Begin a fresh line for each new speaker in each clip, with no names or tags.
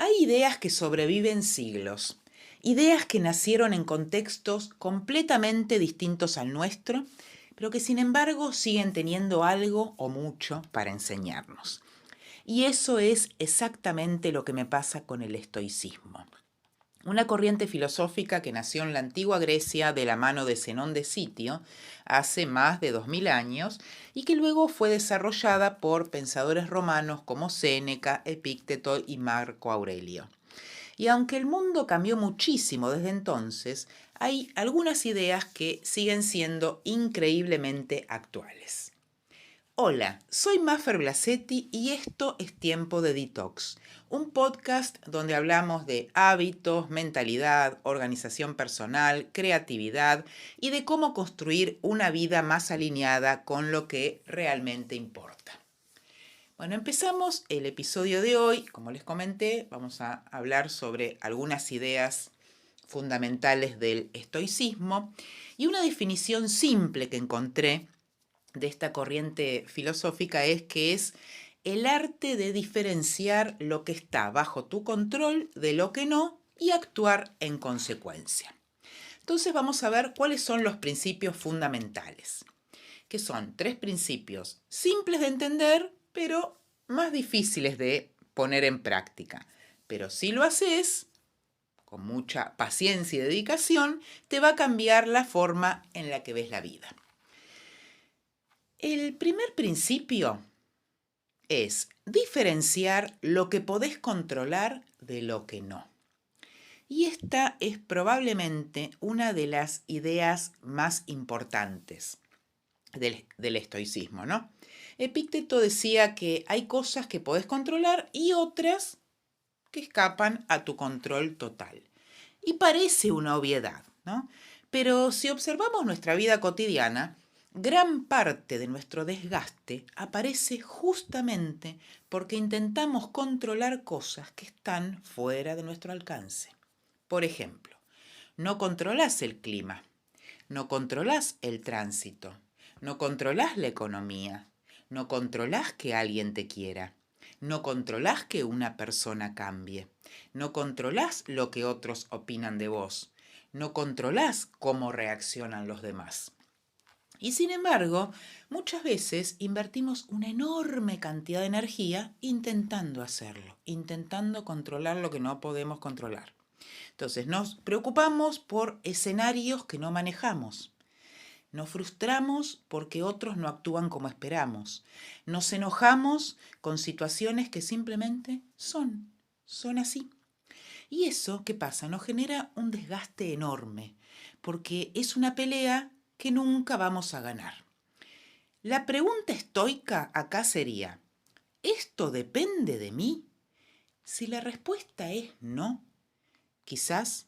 Hay ideas que sobreviven siglos, ideas que nacieron en contextos completamente distintos al nuestro, pero que sin embargo siguen teniendo algo o mucho para enseñarnos. Y eso es exactamente lo que me pasa con el estoicismo. Una corriente filosófica que nació en la antigua Grecia de la mano de Zenón de Sitio hace más de 2000 años y que luego fue desarrollada por pensadores romanos como Séneca, Epícteto y Marco Aurelio. Y aunque el mundo cambió muchísimo desde entonces, hay algunas ideas que siguen siendo increíblemente actuales. Hola, soy Maffer Blasetti y esto es Tiempo de Detox, un podcast donde hablamos de hábitos, mentalidad, organización personal, creatividad y de cómo construir una vida más alineada con lo que realmente importa. Bueno, empezamos el episodio de hoy. Como les comenté, vamos a hablar sobre algunas ideas fundamentales del estoicismo y una definición simple que encontré de esta corriente filosófica es que es el arte de diferenciar lo que está bajo tu control de lo que no y actuar en consecuencia. Entonces vamos a ver cuáles son los principios fundamentales, que son 3 principios simples de entender, pero más difíciles de poner en práctica. Pero si lo haces con mucha paciencia y dedicación, te va a cambiar la forma en la que ves la vida. El primer principio es diferenciar lo que podés controlar de lo que no. Y esta es probablemente una de las ideas más importantes del estoicismo, ¿no? Epícteto decía que hay cosas que podés controlar y otras que escapan a tu control total. Y parece una obviedad, ¿no? Pero si observamos nuestra vida cotidiana, gran parte de nuestro desgaste aparece justamente porque intentamos controlar cosas que están fuera de nuestro alcance. Por ejemplo, no controlás el clima, no controlás el tránsito, no controlás la economía, no controlás que alguien te quiera, no controlás que una persona cambie, no controlás lo que otros opinan de vos, no controlás cómo reaccionan los demás. Y sin embargo, muchas veces invertimos una enorme cantidad de energía intentando hacerlo, intentando controlar lo que no podemos controlar. Entonces nos preocupamos por escenarios que no manejamos. Nos frustramos porque otros no actúan como esperamos. Nos enojamos con situaciones que simplemente son así. Y eso, ¿qué pasa? Nos genera un desgaste enorme, porque es una pelea que nunca vamos a ganar. La pregunta estoica acá sería, ¿esto depende de mí? Si la respuesta es no, quizás,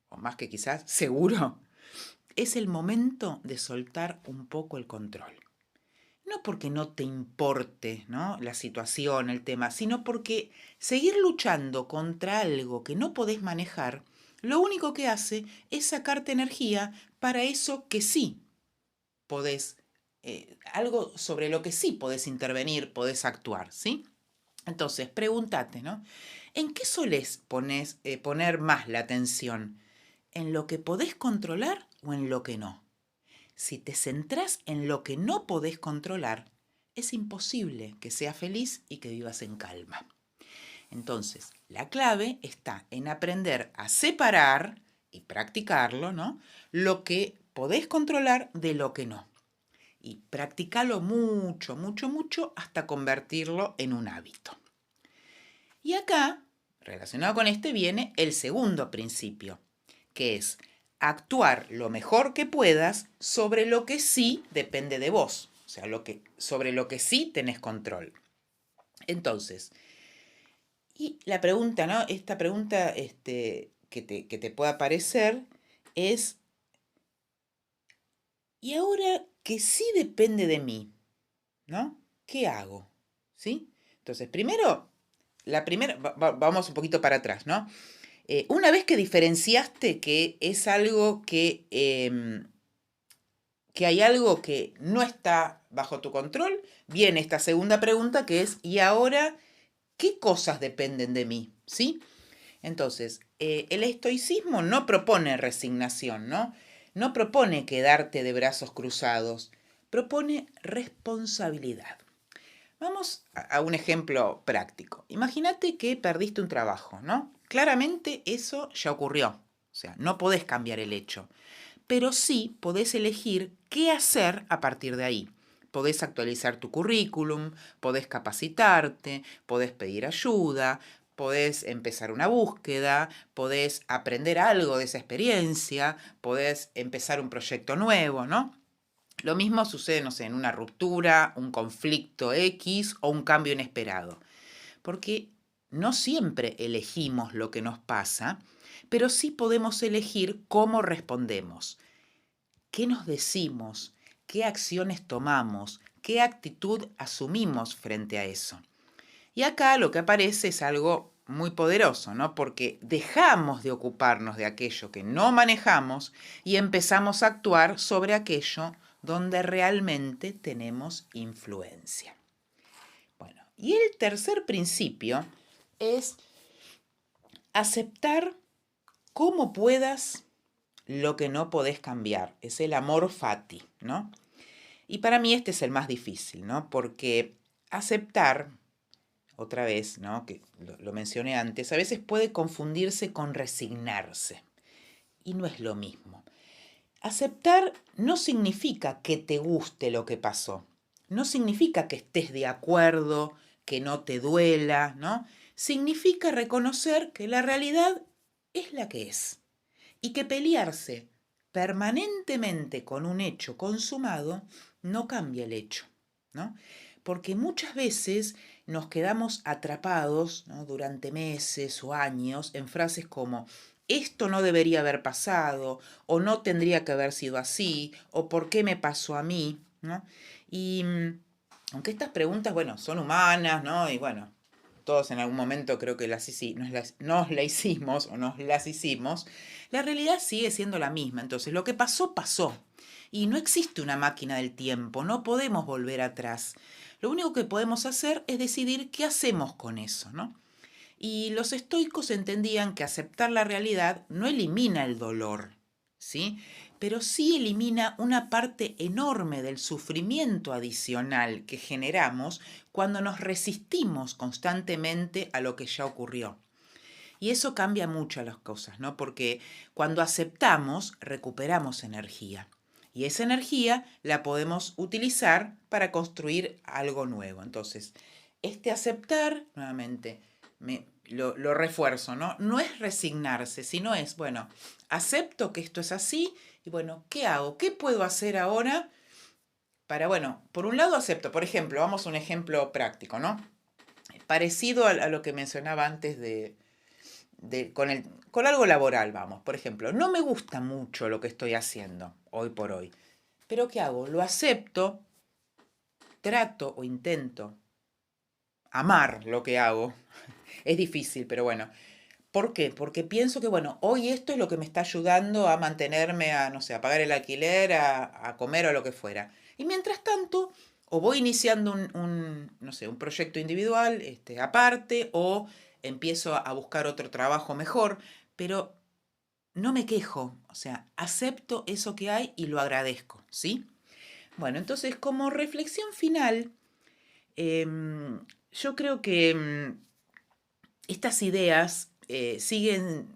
o más que quizás, seguro, es el momento de soltar un poco el control. No porque no te importe, ¿no?, la situación, el tema, sino porque seguir luchando contra algo que no podés manejar, lo único que hace es sacarte energía para eso que sí podés, algo sobre lo que sí podés intervenir, podés actuar, ¿sí? Entonces, pregúntate, ¿no? ¿En qué solés poner más la atención? ¿En lo que podés controlar o en lo que no? Si te centrás en lo que no podés controlar, es imposible que seas feliz y que vivas en calma. Entonces, la clave está en aprender a separar y practicarlo, ¿no?, lo que podés controlar de lo que no. Y practicalo mucho, mucho, mucho hasta convertirlo en un hábito. Y acá, relacionado con este, viene el segundo principio, que es actuar lo mejor que puedas sobre lo que sí depende de vos, o sea, sobre lo que sí tenés control. Entonces, y la pregunta, ¿no? Esta pregunta que te pueda parecer es, ¿y ahora que sí depende de mí, ¿no? ¿Qué hago? ¿Sí? Entonces, vamos un poquito para atrás, ¿no? Una vez que diferenciaste que es algo que hay algo que no está bajo tu control, viene esta segunda pregunta que es, ¿y ahora qué cosas dependen de mí? ¿sí? Entonces, el estoicismo no propone resignación, ¿no? No propone quedarte de brazos cruzados, propone responsabilidad. Vamos a un ejemplo práctico. Imagínate que perdiste un trabajo, ¿no? Claramente eso ya ocurrió, o sea, no podés cambiar el hecho, pero sí podés elegir qué hacer a partir de ahí. Podés actualizar tu currículum, podés capacitarte, podés pedir ayuda, podés empezar una búsqueda, podés aprender algo de esa experiencia, podés empezar un proyecto nuevo, ¿no? Lo mismo sucede, no sé, en una ruptura, un conflicto X o un cambio inesperado. Porque no siempre elegimos lo que nos pasa, pero sí podemos elegir cómo respondemos, qué nos decimos, qué acciones tomamos, qué actitud asumimos frente a eso. Y acá lo que aparece es algo muy poderoso, ¿no? Porque dejamos de ocuparnos de aquello que no manejamos y empezamos a actuar sobre aquello donde realmente tenemos influencia. Bueno, y el tercer principio es aceptar como puedas lo que no podés cambiar. Es el amor fati, ¿no? Y para mí este es el más difícil, ¿no? Porque aceptar, otra vez, ¿no? Que lo mencioné antes, a veces puede confundirse con resignarse. Y no es lo mismo. Aceptar no significa que te guste lo que pasó. No significa que estés de acuerdo, que no te duela, ¿no? Significa reconocer que la realidad es la que es y que pelearse permanentemente con un hecho consumado no cambia el hecho, ¿no? Porque muchas veces nos quedamos atrapados, ¿no? Durante meses o años en frases como esto no debería haber pasado, o no tendría que haber sido así, o por qué me pasó a mí, ¿no? Y aunque estas preguntas, bueno, son humanas, ¿no? Y bueno, todos en algún momento creo que nos la hicimos o nos las hicimos, la realidad sigue siendo la misma. Entonces, lo que pasó, pasó. Y no existe una máquina del tiempo, no podemos volver atrás. Lo único que podemos hacer es decidir qué hacemos con eso, ¿no? Y los estoicos entendían que aceptar la realidad no elimina el dolor, ¿sí? Pero sí elimina una parte enorme del sufrimiento adicional que generamos cuando nos resistimos constantemente a lo que ya ocurrió. Y eso cambia mucho las cosas, ¿no? Porque cuando aceptamos, recuperamos energía. Y esa energía la podemos utilizar para construir algo nuevo. Entonces, este aceptar, nuevamente, lo refuerzo, ¿no? No es resignarse, sino es, bueno, acepto que esto es así y bueno, ¿qué hago? ¿Qué puedo hacer ahora para, bueno, por un lado acepto, por ejemplo, vamos a un ejemplo práctico, ¿no? Parecido a lo que mencionaba antes con algo laboral, vamos, por ejemplo, no me gusta mucho lo que estoy haciendo hoy por hoy, pero ¿qué hago? Lo acepto, trato o intento amar lo que hago. Es difícil, pero bueno. ¿Por qué? Porque pienso que, bueno, hoy esto es lo que me está ayudando a mantenerme, a, no sé, a pagar el alquiler, a comer o lo que fuera. Y mientras tanto, o voy iniciando no sé, un proyecto individual aparte, o empiezo a buscar otro trabajo mejor, pero no me quejo, o sea, acepto eso que hay y lo agradezco, ¿sí? Bueno, entonces como reflexión final, yo creo que estas ideas siguen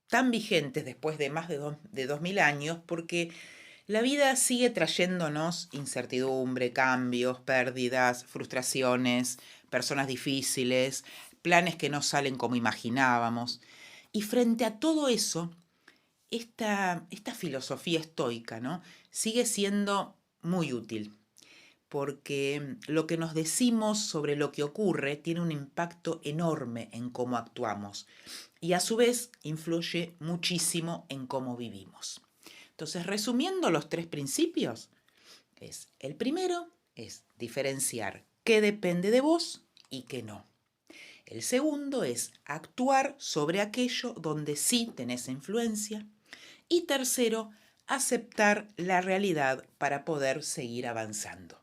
tan vigentes después de más de 2000 años porque la vida sigue trayéndonos incertidumbre, cambios, pérdidas, frustraciones, personas difíciles, planes que no salen como imaginábamos. Y frente a todo eso, esta filosofía estoica, ¿no? Sigue siendo muy útil porque lo que nos decimos sobre lo que ocurre tiene un impacto enorme en cómo actuamos y a su vez influye muchísimo en cómo vivimos. Entonces, resumiendo los tres principios, el primero es diferenciar qué depende de vos y qué no. El segundo es actuar sobre aquello donde sí tenés influencia. Y tercero, aceptar la realidad para poder seguir avanzando.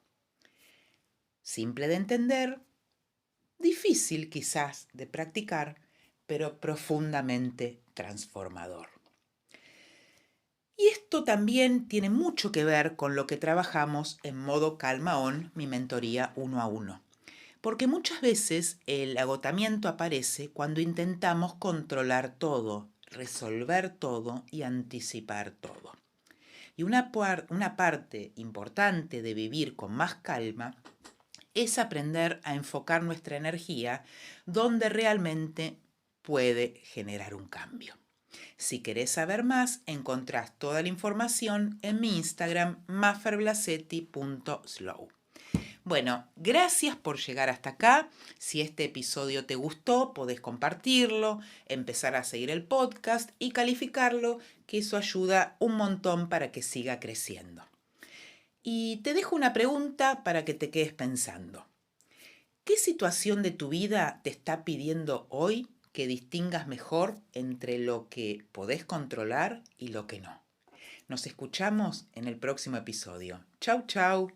Simple de entender, difícil quizás de practicar, pero profundamente transformador. Y esto también tiene mucho que ver con lo que trabajamos en modo Calma On, mi mentoría 1 a 1. Porque muchas veces el agotamiento aparece cuando intentamos controlar todo, resolver todo y anticipar todo. Y una parte importante de vivir con más calma es aprender a enfocar nuestra energía donde realmente puede generar un cambio. Si querés saber más, encontrás toda la información en mi Instagram maferblasetti.slow. Bueno, gracias por llegar hasta acá. Si este episodio te gustó, podés compartirlo, empezar a seguir el podcast y calificarlo, que eso ayuda un montón para que siga creciendo. Y te dejo una pregunta para que te quedes pensando. ¿Qué situación de tu vida te está pidiendo hoy que distingas mejor entre lo que podés controlar y lo que no? Nos escuchamos en el próximo episodio. Chau, chau.